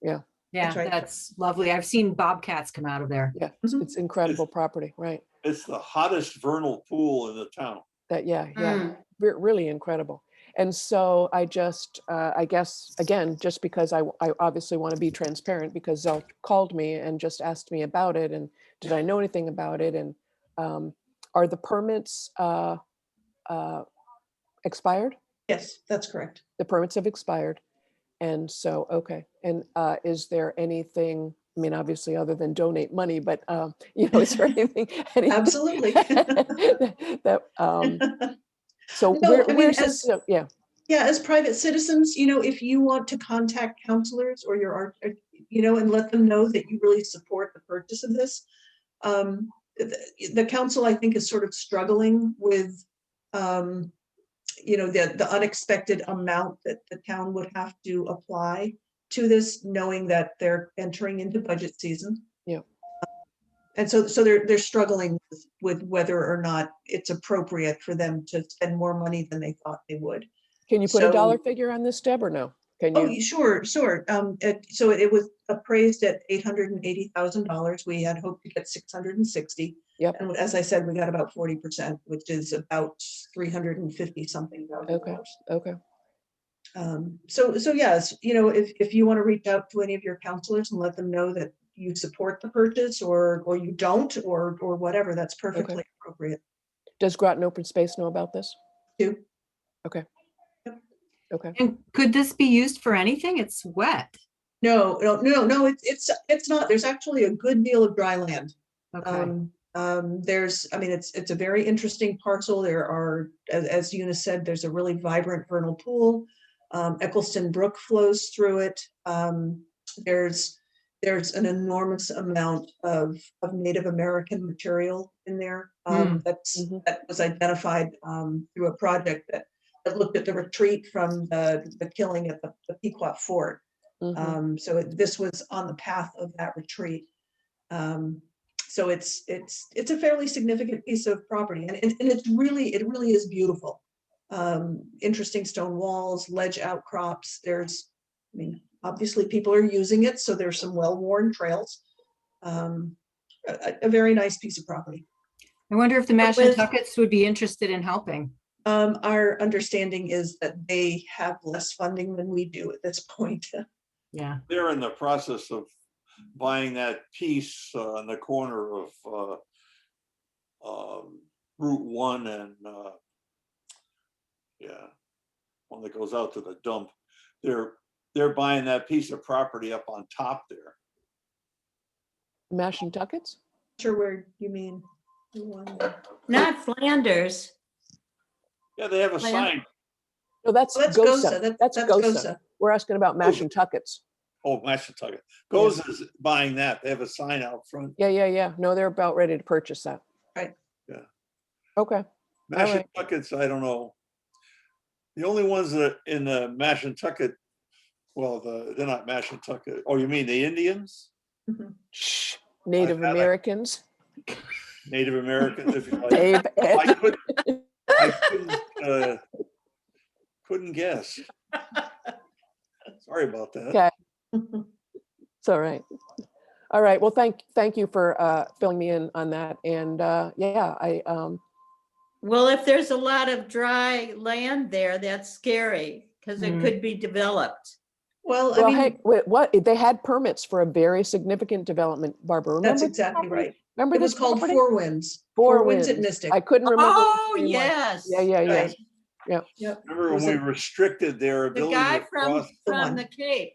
Speaker 3: Yeah,
Speaker 6: Yeah,
Speaker 2: right.
Speaker 6: that's lovely. I've seen bobcats come out of there.
Speaker 3: yeah,
Speaker 2: Mhm.
Speaker 3: it's incredible property, right?
Speaker 1: It's the hottest vernal pool in the town.
Speaker 3: That, yeah,
Speaker 6: Mm.
Speaker 3: really incredible. And so I just, I guess, again, just because I obviously want to be transparent, because Zell called me and just asked me about it, and did I know anything about it? And are the permits expired?
Speaker 2: Yes, that's correct.
Speaker 3: The permits have expired. And so, okay. And is there anything, I mean, obviously other than donate money, but is there anything?
Speaker 2: Absolutely.
Speaker 3: that, so
Speaker 2: No, I mean,
Speaker 3: where's this? Yeah.
Speaker 2: Yeah, as private citizens, if you want to contact counselors or your art, and let them know that you really support the purchase of this. The council, I think, is sort of struggling with, the unexpected amount that the town would have to apply to this, knowing that they're entering into budget season.
Speaker 3: Yeah.
Speaker 2: And so they're struggling with whether or not it's appropriate for them to spend more money than they thought they would.
Speaker 3: Can you put a dollar figure on this, Deb, or no? Can you?
Speaker 2: Oh, sure. So it was appraised at $880,000. We had hoped to get 660.
Speaker 3: Yep.
Speaker 2: And as I said, we got about 40%, which is about 350 something thousand
Speaker 3: Okay.
Speaker 2: dollars.
Speaker 3: Okay.
Speaker 2: So yes, if you want to reach out to any of your counselors and let them know that you support the purchase, or you don't, or whatever, that's perfectly appropriate.
Speaker 3: Does Groton Open Space know about this?
Speaker 2: Too.
Speaker 3: Okay.
Speaker 2: Yep.
Speaker 3: Okay.
Speaker 6: And could this be used for anything? It's wet.
Speaker 2: No, it's not. There's actually a good deal of dry land.
Speaker 6: Okay.
Speaker 2: It's a very interesting parcel. There are, as Eunice said, there's a really vibrant vernal pool. Eccleston Brook flows through it. There's an enormous amount of Native American material in there. That was identified through a project that looked at the retreat from the killing at the Pequot Fort. So this was on the path of that retreat. So it's a fairly significant piece of property, and it really is beautiful. Interesting stone walls, ledge outcrops. Obviously people are using it, so there's some well-worn trails. A very nice piece of property.
Speaker 6: I wonder if the Mashantuckets would be interested in helping.
Speaker 2: Our understanding is that they have less funding than we do at this point.
Speaker 6: Yeah.
Speaker 1: They're in the process of buying that piece on the corner of Route 1 and one that goes out to the dump. They're buying that piece of property up on top there.
Speaker 3: Mashantuckets?
Speaker 2: Sure, where you mean?
Speaker 5: Not Flanders.
Speaker 1: Yeah, they have a
Speaker 5: Plan-
Speaker 1: sign.
Speaker 3: No, that's
Speaker 2: Well, that's Gosa.
Speaker 3: Gosa. That's Gosa. We're asking about Mashantuckets.
Speaker 1: Oh, Mashantucket. Goes is buying that. They have a sign out front.
Speaker 3: Yeah. No, they're about ready to purchase that.
Speaker 2: Right.
Speaker 1: Yeah.
Speaker 3: Okay. All right.
Speaker 1: Mashantuckets, I don't know. The only ones that are in the Mashantucket, well, they're not Mashantucket. Oh, you mean the Indians?
Speaker 2: Mhm.
Speaker 3: Shh. Native
Speaker 1: I-
Speaker 3: Americans.
Speaker 1: Native Americans, if you like.
Speaker 3: Dave, Ed.
Speaker 1: I couldn't guess. Sorry about that.
Speaker 3: Okay. It's all right. All right. Well, thank you for filling me in on that. And
Speaker 5: Well, if there's a lot of dry land there, that's scary because it
Speaker 6: Mm.
Speaker 5: could be developed.
Speaker 2: Well, I
Speaker 3: well,
Speaker 2: mean,
Speaker 3: hey, what they had permits for a very significant development, Barbara. Remember
Speaker 2: that's
Speaker 3: this
Speaker 2: exactly
Speaker 3: property?
Speaker 2: right.
Speaker 3: Remember
Speaker 2: It
Speaker 3: this
Speaker 2: was called
Speaker 3: property?
Speaker 2: Four Winds.
Speaker 3: Four
Speaker 2: at
Speaker 3: Winds.
Speaker 2: Mystic.
Speaker 3: I couldn't remember. what
Speaker 5: Oh,
Speaker 3: the name was.
Speaker 5: yes.
Speaker 3: Yeah.
Speaker 2: Right.
Speaker 3: Yeah.
Speaker 2: Yep.
Speaker 1: Remember
Speaker 2: It was
Speaker 1: when we
Speaker 2: a-
Speaker 1: restricted their
Speaker 5: The
Speaker 1: ability
Speaker 5: guy
Speaker 1: to
Speaker 5: from,
Speaker 1: cross?
Speaker 2: The
Speaker 5: from
Speaker 2: one.
Speaker 5: the Cape.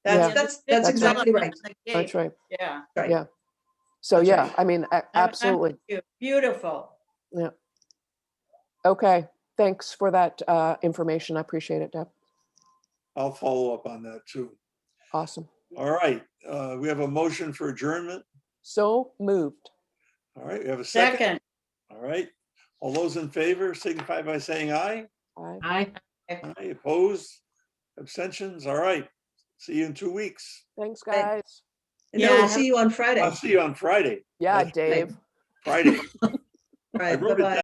Speaker 3: Yeah.
Speaker 2: That's
Speaker 3: That's
Speaker 2: exactly right.
Speaker 3: That's right.
Speaker 5: Yeah.
Speaker 2: Right.
Speaker 3: Yeah. So
Speaker 2: That's
Speaker 3: yeah,
Speaker 2: right.
Speaker 3: I mean, absolutely.
Speaker 5: Beautiful.
Speaker 3: Okay. Thanks for that information. I appreciate it, Deb.
Speaker 1: I'll follow up on that too.
Speaker 3: Awesome.
Speaker 1: All right, we have a motion for adjournment.
Speaker 3: So moved.
Speaker 1: All right, we have a second.
Speaker 5: Second.
Speaker 1: All right, all those in favor signify by saying aye.
Speaker 3: Aye.
Speaker 1: Aye, opposed, abstentions. All right, see you in 2 weeks.
Speaker 3: Thanks,
Speaker 2: Right.
Speaker 3: guys.
Speaker 2: And then
Speaker 5: Yeah,
Speaker 2: we'll see you on Friday.
Speaker 1: I'll see you on Friday.
Speaker 3: Yeah,
Speaker 1: That's
Speaker 3: Dave.
Speaker 1: Friday.
Speaker 2: All right,
Speaker 1: wrote it
Speaker 2: bye-bye.